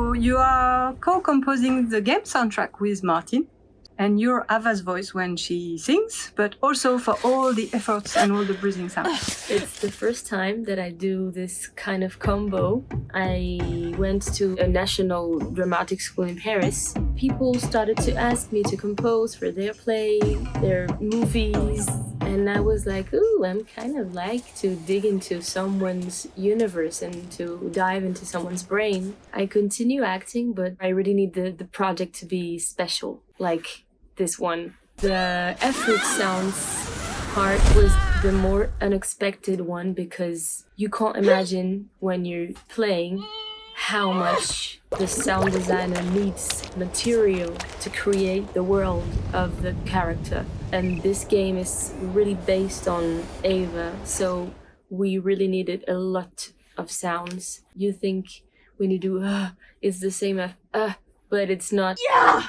So you are co-composing the game soundtrack with Martin, and you're Ava's voice when she sings, but also for all the efforts and all the breathing sounds. It's the first time that I do this kind of combo. I went to a national dramatic school in Paris. People started to ask me to compose for their play, their movies, and I was like, ooh, I'm kind of like to dig into someone's universe and to dive into someone's brain. I continue acting, but I really need the project to be special, like this one. The effort sounds part was the more unexpected one because you can't imagine when you're playing how much the sound designer needs material to create the world of the character. And this game is really based on Ava, so we really needed a lot of sounds. You think when you do it's the same as but it's not. Yeah!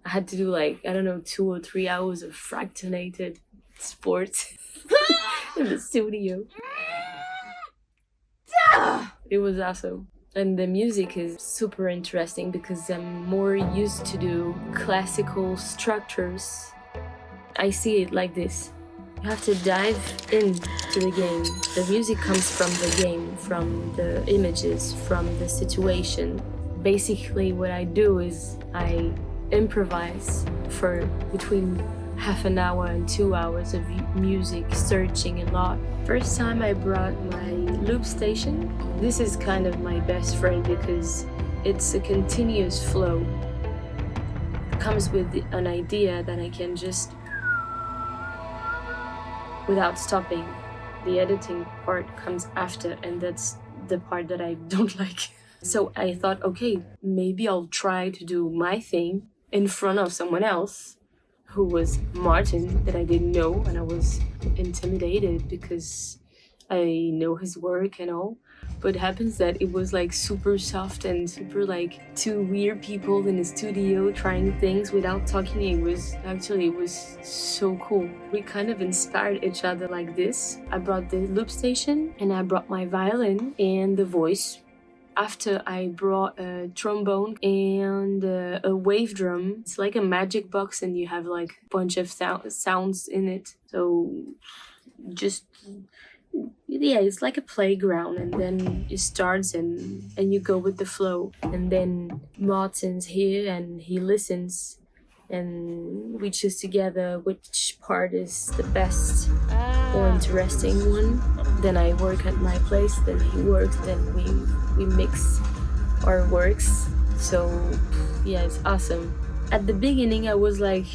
I had to do 2 or 3 hours of fractionated sports in the studio. It was awesome. And the music is super interesting because I'm more used to do classical structures. I see it like this. You have to dive into the game. The music comes from the game, from the images, from the situation. Basically what I do is I improvise for between half an hour and 2 hours of music, searching a lot. First time I brought my loop station. This is kind of my best friend because it's a continuous flow. It comes with an idea that I can just, without stopping. The editing part comes after, and that's the part that I don't like. So I thought, okay, maybe I'll try to do my thing in front of someone else who was Martin that I didn't know, and I was intimidated because I know his work and all. But it happens that it was super soft and super two weird people in the studio trying things without talking. It was so cool. We kind of inspired each other like this. I brought the loop station and I brought my violin and the voice. After I brought a trombone and a wave drum. It's like a magic box and you have a bunch of sounds in it. So it's like a playground, and then it starts and you go with the flow. And then Martin's here and he listens and we choose together which part is the best or interesting one. Then I work at my place, then he works, then we mix our works. So yeah, it's awesome. At the beginning I was like,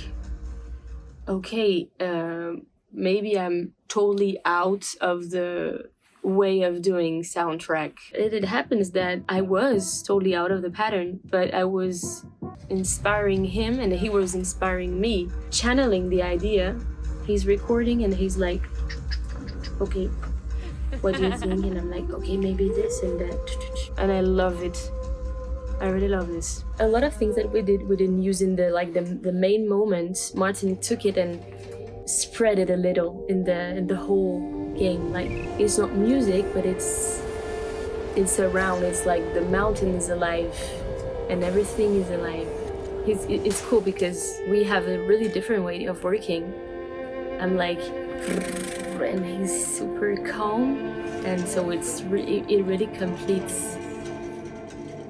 okay, maybe I'm totally out of the way of doing soundtrack. It happens that I was totally out of the pattern, but I was inspiring him and he was inspiring me, channeling the idea. He's recording and he's like, okay, what do you think? And I'm like, okay, maybe this and that. And I love it. I really love this. A lot of things that we didn't use in the main moment. Martin took it and spread it a little in the whole game. It's not music, but it's around. It's like the mountain is alive and everything is alive. It's cool because we have a really different way of working. I'm like, and he's super calm, and so it really completes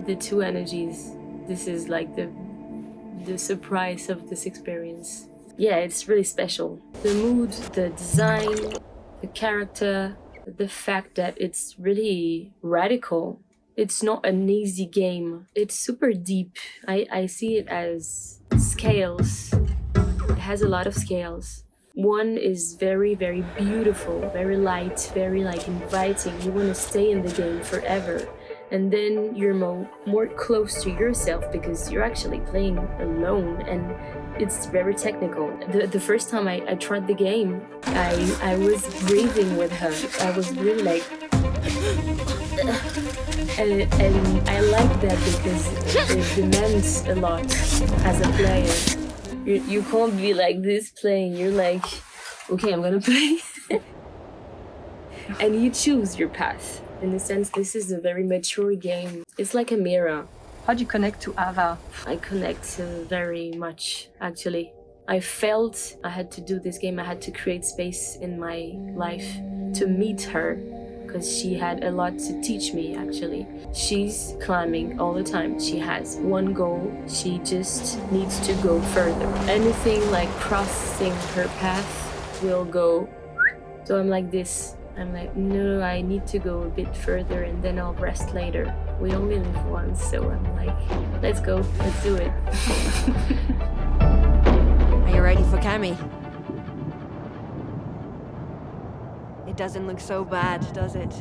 the two energies. This is the surprise of this experience. Yeah, it's really special. The mood, the design, the character, the fact that it's really radical. It's not an easy game. It's super deep. I see it as scales. It has a lot of scales. One is very, very beautiful, very light, very inviting. You want to stay in the game forever. And then you're more close to yourself because you're actually playing alone, and it's very technical. The first time I tried the game, I was breathing with her. I was really and I like that because it demands a lot as a player. You can't be like this playing. You're like, okay, I'm gonna play. And you choose your path. In a sense, this is a very mature game. It's like a mirror. How do you connect to Ava? I connect very much, actually. I felt I had to do this game. I had to create space in my life to meet her, because she had a lot to teach me, actually. She's climbing all the time. She has one goal. She just needs to go further. Anything like crossing her path will go. So I'm like this. I'm like, no, I need to go a bit further and then I'll rest later. We only live once, so I'm like, let's go, let's do it. Are you ready for Camille? It doesn't look so bad, does it?